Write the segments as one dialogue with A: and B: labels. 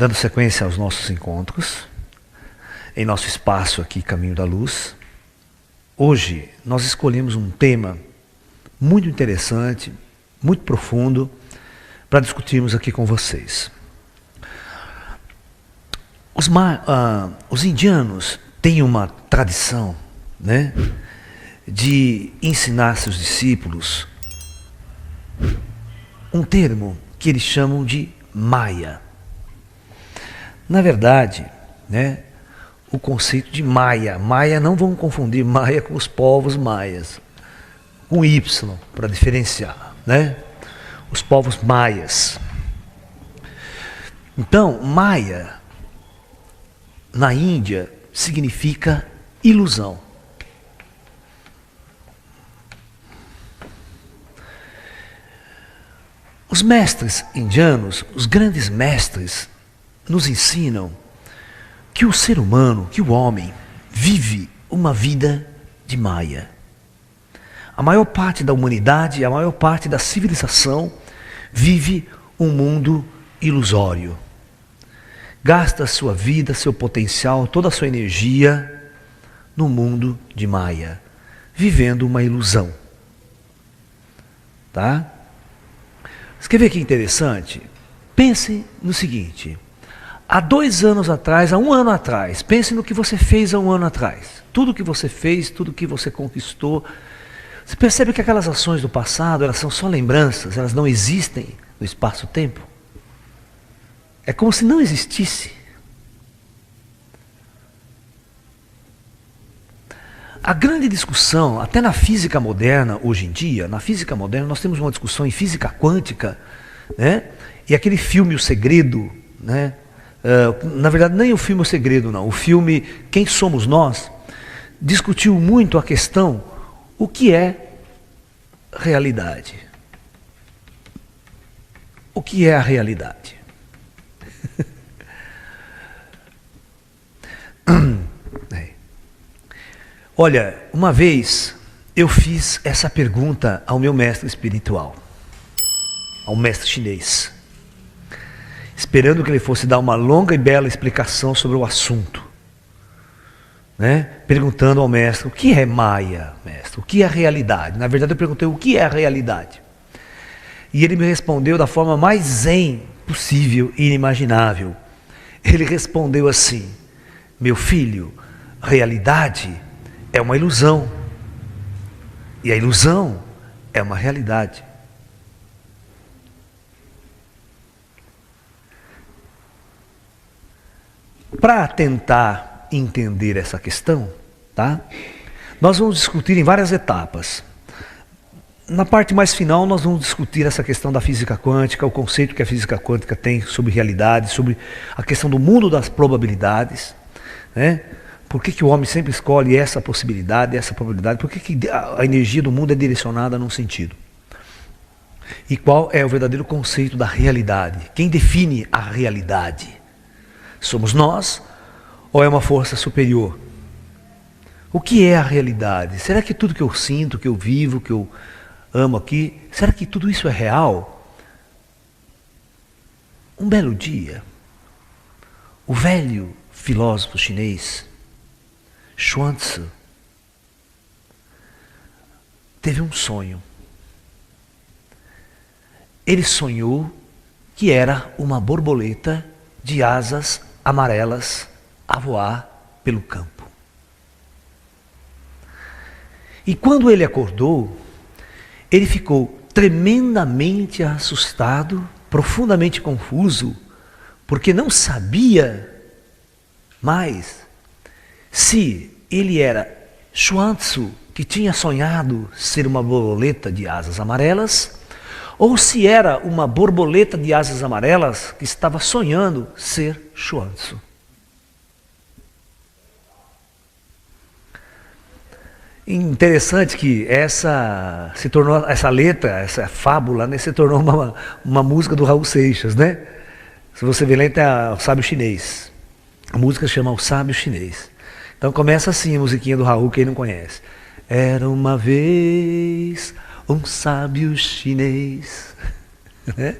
A: dando sequência aos nossos encontros, em nosso espaço aqui, Caminho da Luz. Hoje nós escolhemos um tema muito interessante, muito profundo, para discutirmos aqui com vocês. Os indianos têm uma tradição, né, de ensinar seus discípulos um termo que eles chamam de Maya. Na verdade, né, o conceito de Maya, não vamos confundir Maya com os povos maias, com Y, para diferenciar, né? Os povos maias. Então, Maya, na Índia, significa ilusão. Os mestres indianos, os grandes mestres, nos ensinam que o ser humano, que o homem, vive uma vida de Maya. A maior parte da humanidade, a maior parte da civilização vive um mundo ilusório. Gasta sua vida, seu potencial, toda a sua energia no mundo de Maya, vivendo uma ilusão. Tá? Você quer ver que interessante? Pense no seguinte: há 2 anos atrás, há 1 ano atrás, pense no que você fez há 1 ano atrás. Tudo que você fez, tudo que você conquistou. Você percebe que aquelas ações do passado, elas são só lembranças, elas não existem no espaço-tempo. É como se não existisse. A grande discussão, até na física moderna, hoje em dia, na física moderna nós temos uma discussão em física quântica, né? E aquele filme O Segredo, né? Na verdade nem o filme O Segredo não, o filme Quem Somos Nós, discutiu muito a questão, o que é realidade? O que é a realidade? Olha, uma vez eu fiz essa pergunta ao meu mestre espiritual, ao mestre chinês, esperando que ele fosse dar uma longa e bela explicação sobre o assunto, né? Perguntando ao mestre, o que é Maya, mestre? O que é realidade? Na verdade eu perguntei, o que é a realidade? E ele me respondeu da forma mais zen possível e inimaginável. Ele respondeu assim: meu filho, realidade é uma ilusão. E a ilusão é uma realidade. Para tentar entender essa questão, tá? Nós vamos discutir em várias etapas. Na parte mais final nós vamos discutir essa questão da física quântica, o conceito que a física quântica tem sobre realidade, sobre a questão do mundo das probabilidades, né? Por que o homem sempre escolhe essa possibilidade, essa probabilidade? Por que a energia do mundo é direcionada num sentido? E qual é o verdadeiro conceito da realidade? Quem define a realidade? Somos nós ou é uma força superior? O que é a realidade? Será que tudo que eu sinto, que eu vivo, que eu amo aqui, será que tudo isso é real? Um belo dia, o velho filósofo chinês Xuanzi teve um sonho. Ele sonhou que era uma borboleta de asas amarelas a voar pelo campo. E quando ele acordou, ele ficou tremendamente assustado, profundamente confuso, porque não sabia mais se ele era Xuanzi, que tinha sonhado ser uma borboleta de asas amarelas, ou se era uma borboleta de asas amarelas que estava sonhando ser Xuanzi. Interessante que essa letra, essa fábula, né, se tornou uma música do Raul Seixas, né? Se você ver, lá tem o Sábio Chinês. A música chama O Sábio Chinês. Então começa assim a musiquinha do Raul, quem não conhece. Era uma vez um sábio chinês. Né?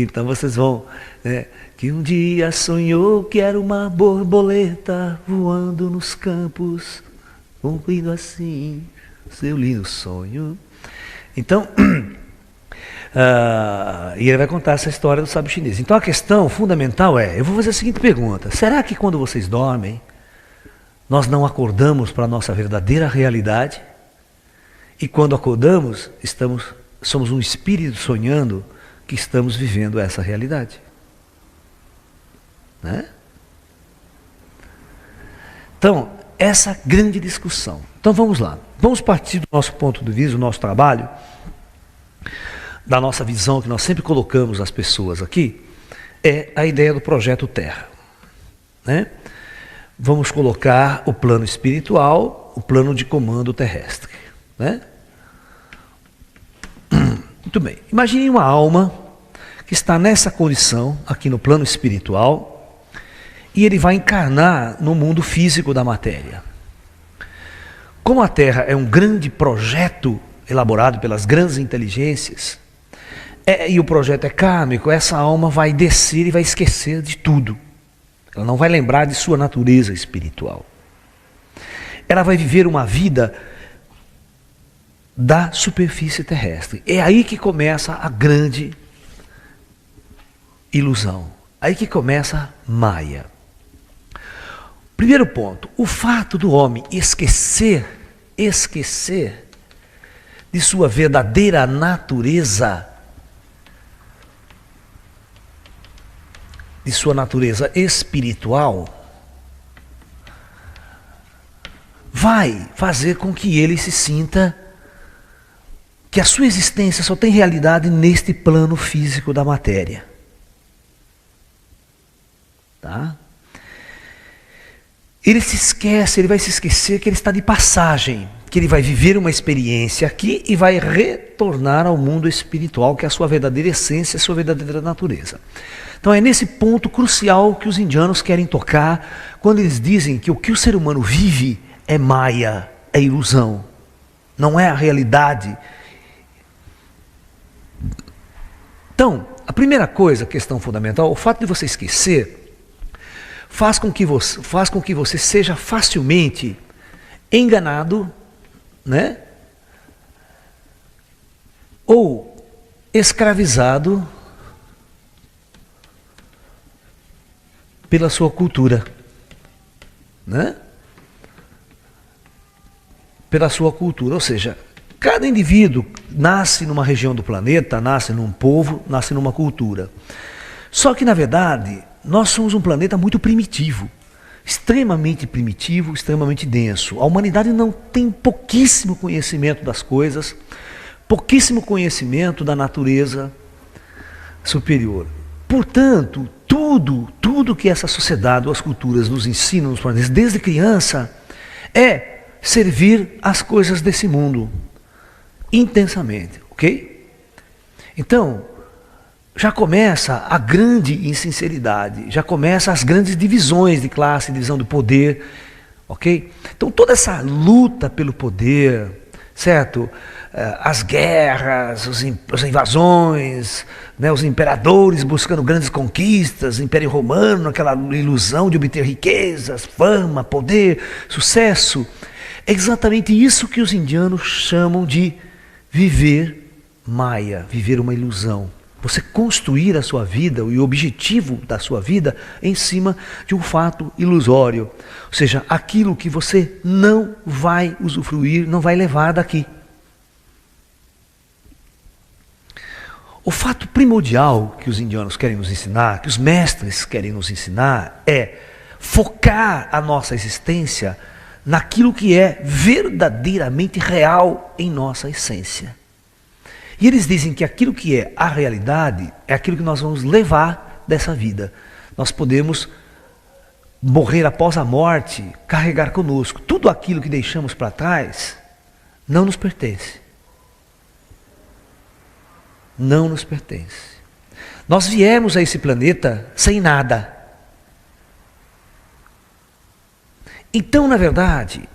A: Então vocês vão, né, que um dia sonhou que era uma borboleta voando nos campos, cumprindo assim seu lindo sonho. Então, e ele vai contar essa história do sábio chinês. Então a questão fundamental é, eu vou fazer a seguinte pergunta: será que quando vocês dormem, nós não acordamos para a nossa verdadeira realidade? E quando acordamos, somos um espírito sonhando que estamos vivendo essa realidade, né? Então, essa grande discussão. Então vamos lá, vamos partir do nosso ponto de vista, do nosso trabalho, da nossa visão que nós sempre colocamos as pessoas aqui, é a ideia do projeto Terra, né? Vamos colocar o plano espiritual, o plano de comando terrestre, né? Muito bem, imagine uma alma que está nessa condição, aqui no plano espiritual, e ele vai encarnar no mundo físico da matéria. Como a Terra é um grande projeto elaborado pelas grandes inteligências, e o projeto é kármico, essa alma vai descer e vai esquecer de tudo. Ela não vai lembrar de sua natureza espiritual. Ela vai viver uma vida da superfície terrestre. É aí que começa a grande ilusão. Aí que começa a Maya. Primeiro ponto, o fato do homem esquecer de sua verdadeira natureza, de sua natureza espiritual, vai fazer com que ele se sinta que a sua existência só tem realidade neste plano físico da matéria. Tá? Ele vai se esquecer que ele está de passagem, que ele vai viver uma experiência aqui e vai retornar ao mundo espiritual, que é a sua verdadeira essência, a sua verdadeira natureza. Então é nesse ponto crucial que os indianos querem tocar, quando eles dizem que o que o ser humano vive é Maya, é ilusão, não é a realidade. Então, a primeira coisa, questão fundamental, o fato de você esquecer, faz com que você seja facilmente enganado, né? Ou escravizado pela sua cultura, né? Pela sua cultura, ou seja, cada indivíduo nasce numa região do planeta, nasce num povo, nasce numa cultura. Só que, na verdade, nós somos um planeta muito primitivo, extremamente denso. A humanidade não tem pouquíssimo conhecimento das coisas, pouquíssimo conhecimento da natureza superior. Portanto, tudo que essa sociedade ou as culturas nos ensinam nos planetas desde criança é servir as coisas desse mundo intensamente, ok? Então, já começa a grande insinceridade, já começa as grandes divisões de classe, divisão do poder, ok? Então toda essa luta pelo poder, certo? As guerras, as invasões, né? Os imperadores buscando grandes conquistas, Império Romano, aquela ilusão de obter riquezas, fama, poder, sucesso. É exatamente isso que os indianos chamam de viver Maya, viver uma ilusão. Você construir a sua vida e o objetivo da sua vida em cima de um fato ilusório. Ou seja, aquilo que você não vai usufruir, não vai levar daqui. O fato primordial que os indianos querem nos ensinar, que os mestres querem nos ensinar, é focar a nossa existência naquilo que é verdadeiramente real em nossa essência. E eles dizem que aquilo que é a realidade é aquilo que nós vamos levar dessa vida. Nós podemos morrer após a morte, carregar conosco. Tudo aquilo que deixamos para trás não nos pertence. Não nos pertence. Nós viemos a esse planeta sem nada. Então, na verdade,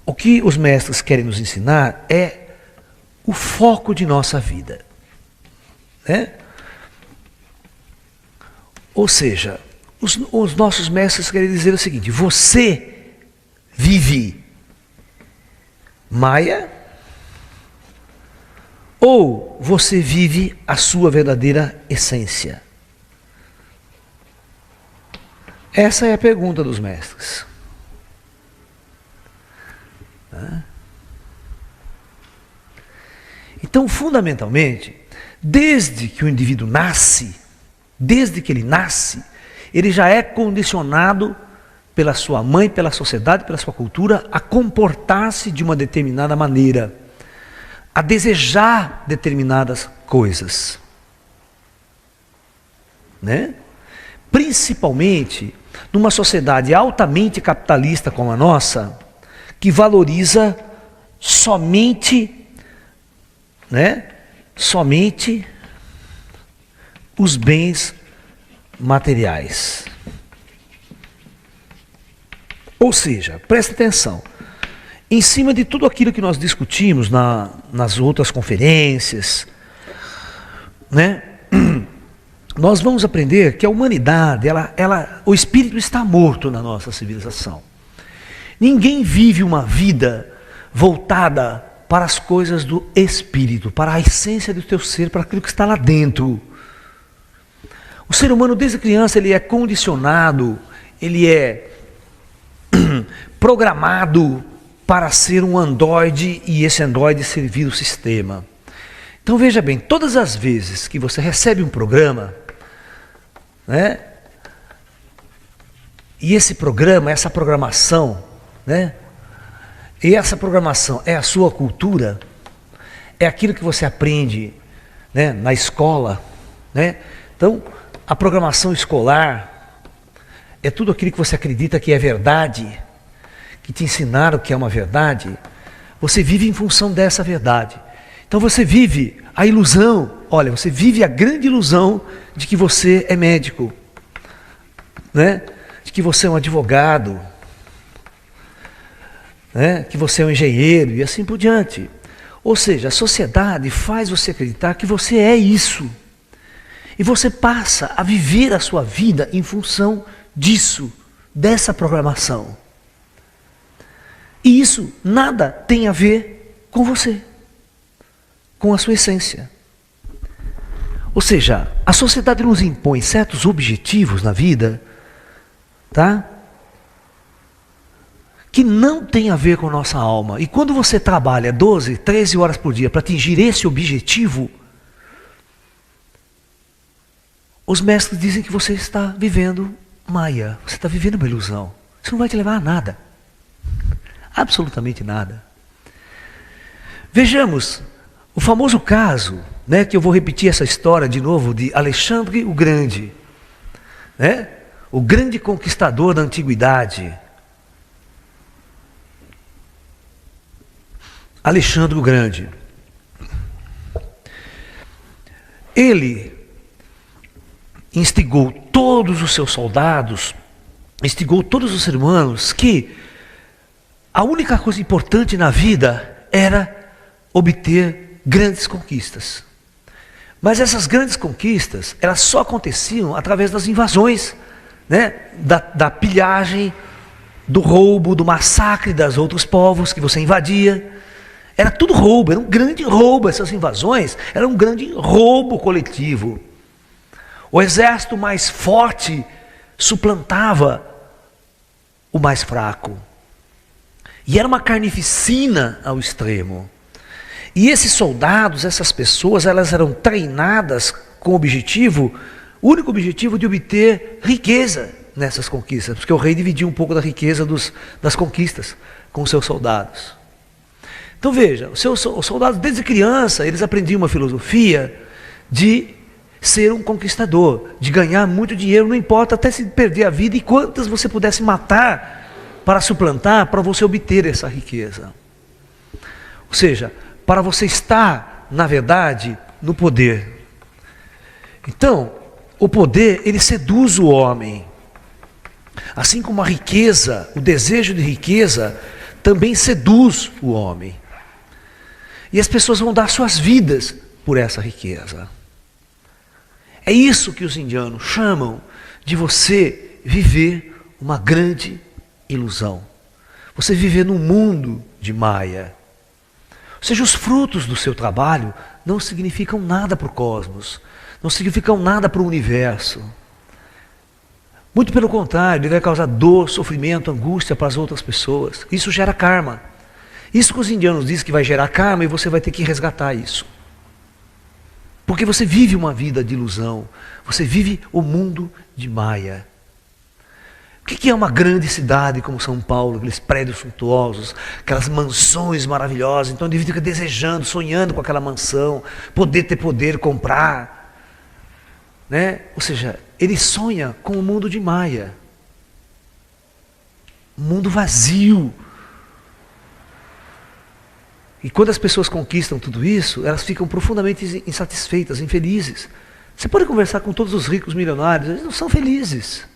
A: o que os mestres querem nos ensinar é o foco de nossa vida, né? Ou seja, os nossos mestres querem dizer o seguinte: você vive Maya ou você vive a sua verdadeira essência? Essa é a pergunta dos mestres. Então, fundamentalmente, desde que o indivíduo nasce, desde que ele nasce, ele já é condicionado pela sua mãe, pela sociedade, pela sua cultura, a comportar-se de uma determinada maneira, a desejar determinadas coisas. Né? Principalmente numa sociedade altamente capitalista como a nossa, que valoriza somente, né, somente os bens materiais. Ou seja, preste atenção, em cima de tudo aquilo que nós discutimos nas outras conferências, né, nós vamos aprender que a humanidade, o espírito está morto na nossa civilização. Ninguém vive uma vida voltada para as coisas do espírito, para a essência do teu ser, para aquilo que está lá dentro. O ser humano, desde criança, ele é condicionado, ele é programado para ser um androide e esse androide servir o sistema. Então veja bem, todas as vezes que você recebe um programa, né, e esse programa, essa programação, né, e essa programação é a sua cultura, é aquilo que você aprende, né, na escola, né? Então, a programação escolar é tudo aquilo que você acredita que é verdade, que te ensinaram que é uma verdade. Você vive em função dessa verdade. Então você vive a ilusão, olha, você vive a grande ilusão de que você é médico, né? De que você é um advogado, né? Que você é um engenheiro e assim por diante. Ou seja, a sociedade faz você acreditar que você é isso. E você passa a viver a sua vida em função disso, dessa programação. E isso nada tem a ver com você, com a sua essência. Ou seja, a sociedade nos impõe certos objetivos na vida, tá? Que não tem a ver com a nossa alma. E quando você trabalha 12, 13 horas por dia para atingir esse objetivo, os mestres dizem que você está vivendo Maya, você está vivendo uma ilusão. Isso não vai te levar a nada. Absolutamente nada. Vejamos o famoso caso, né, que eu vou repetir essa história de novo, de Alexandre o Grande, né, o grande conquistador da antiguidade. Alexandre o Grande. Ele instigou todos os seus soldados, instigou todos os seres humanos que a única coisa importante na vida era obter grandes conquistas. Mas essas grandes conquistas, elas só aconteciam através das invasões, né? Da pilhagem, do roubo, do massacre dos outros povos que você invadia. Era tudo roubo, era um grande roubo, essas invasões, era um grande roubo coletivo. O exército mais forte suplantava o mais fraco. E era uma carnificina ao extremo. E esses soldados, essas pessoas, elas eram treinadas com o único objetivo de obter riqueza nessas conquistas. Porque o rei dividia um pouco da riqueza das conquistas com os seus soldados. Então veja, os soldados desde criança, eles aprendiam uma filosofia de ser um conquistador, de ganhar muito dinheiro, não importa até se perder a vida e quantas você pudesse matar para suplantar, para você obter essa riqueza. Ou seja, para você estar, na verdade, no poder. Então, o poder, ele seduz o homem. Assim como a riqueza, o desejo de riqueza, também seduz o homem. E as pessoas vão dar suas vidas por essa riqueza. É isso que os indianos chamam de você viver uma grande ilusão. Você viver num mundo de Maya. Ou seja, os frutos do seu trabalho não significam nada para o cosmos, não significam nada para o universo. Muito pelo contrário, ele vai causar dor, sofrimento, angústia para as outras pessoas. Isso gera karma. Isso que os indianos dizem que vai gerar karma e você vai ter que resgatar isso. Porque você vive uma vida de ilusão, você vive o mundo de Maya. O que é uma grande cidade como São Paulo, aqueles prédios suntuosos, aquelas mansões maravilhosas? Então o indivíduo fica desejando, sonhando com aquela mansão, poder ter poder, comprar. Né? Ou seja, ele sonha com o mundo de Maya. Um mundo vazio. E quando as pessoas conquistam tudo isso, elas ficam profundamente insatisfeitas, infelizes. Você pode conversar com todos os ricos milionários, eles não são felizes.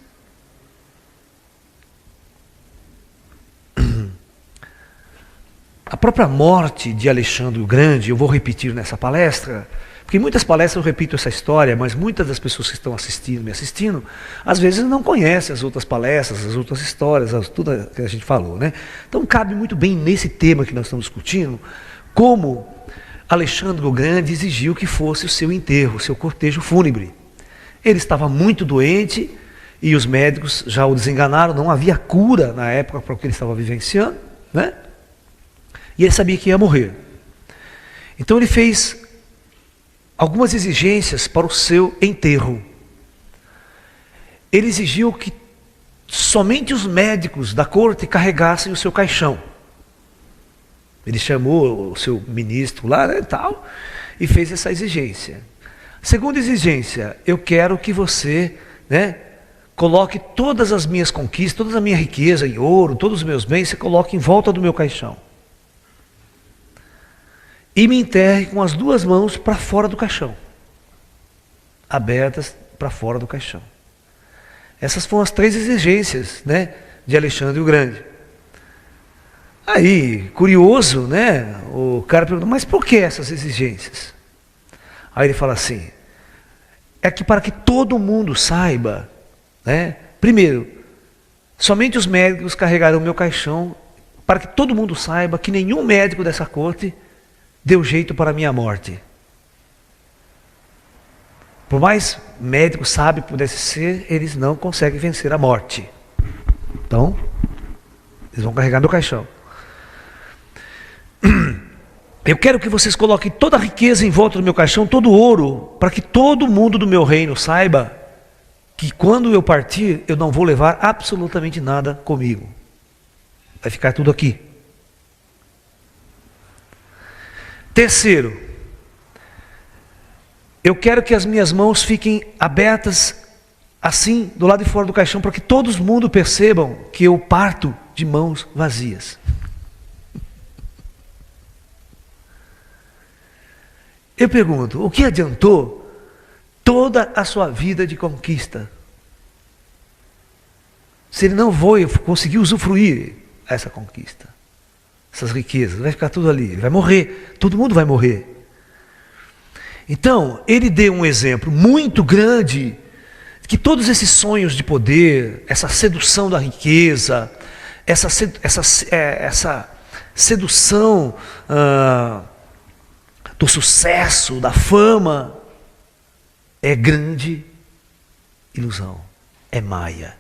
A: A própria morte de Alexandre o Grande, eu vou repetir nessa palestra, porque em muitas palestras eu repito essa história, mas muitas das pessoas que estão me assistindo, às vezes não conhecem as outras palestras, as outras histórias, tudo que a gente falou, né? Então cabe muito bem nesse tema que nós estamos discutindo, como Alexandre o Grande exigiu que fosse o seu enterro, o seu cortejo fúnebre. Ele estava muito doente e os médicos já o desenganaram, não havia cura na época para o que ele estava vivenciando, né? E ele sabia que ia morrer. Então ele fez algumas exigências para o seu enterro. Ele exigiu que somente os médicos da corte carregassem o seu caixão. Ele chamou o seu ministro lá, né, tal, e fez essa exigência. Segunda exigência, eu quero que você, né, coloque todas as minhas conquistas, toda a minha riqueza em ouro, todos os meus bens, você coloque em volta do meu caixão. E me enterre com as duas mãos para fora do caixão. Abertas para fora do caixão. Essas foram as 3 exigências, né, de Alexandre o Grande. Aí, curioso, né, o cara perguntou, mas por que essas exigências? Aí ele fala assim, é que para que todo mundo saiba, né, primeiro, somente os médicos carregarão o meu caixão, para que todo mundo saiba que nenhum médico dessa corte deu jeito para a minha morte. Por mais médico sábio que pudesse ser, eles não conseguem vencer a morte. Então, eles vão carregar meu caixão. Eu quero que vocês coloquem toda a riqueza em volta do meu caixão, todo o ouro, para que todo mundo do meu reino saiba que quando eu partir, eu não vou levar absolutamente nada comigo. Vai ficar tudo aqui. Terceiro, eu quero que as minhas mãos fiquem abertas assim, do lado de fora do caixão, para que todo mundo percebam que eu parto de mãos vazias. Eu pergunto, o que adiantou toda a sua vida de conquista, se ele não conseguir usufruir essa conquista? Essas riquezas, vai ficar tudo ali, ele vai morrer, todo mundo vai morrer. Então, ele deu um exemplo muito grande, que todos esses sonhos de poder, essa sedução da riqueza, essa sedução do sucesso, da fama, é grande ilusão, é Maya.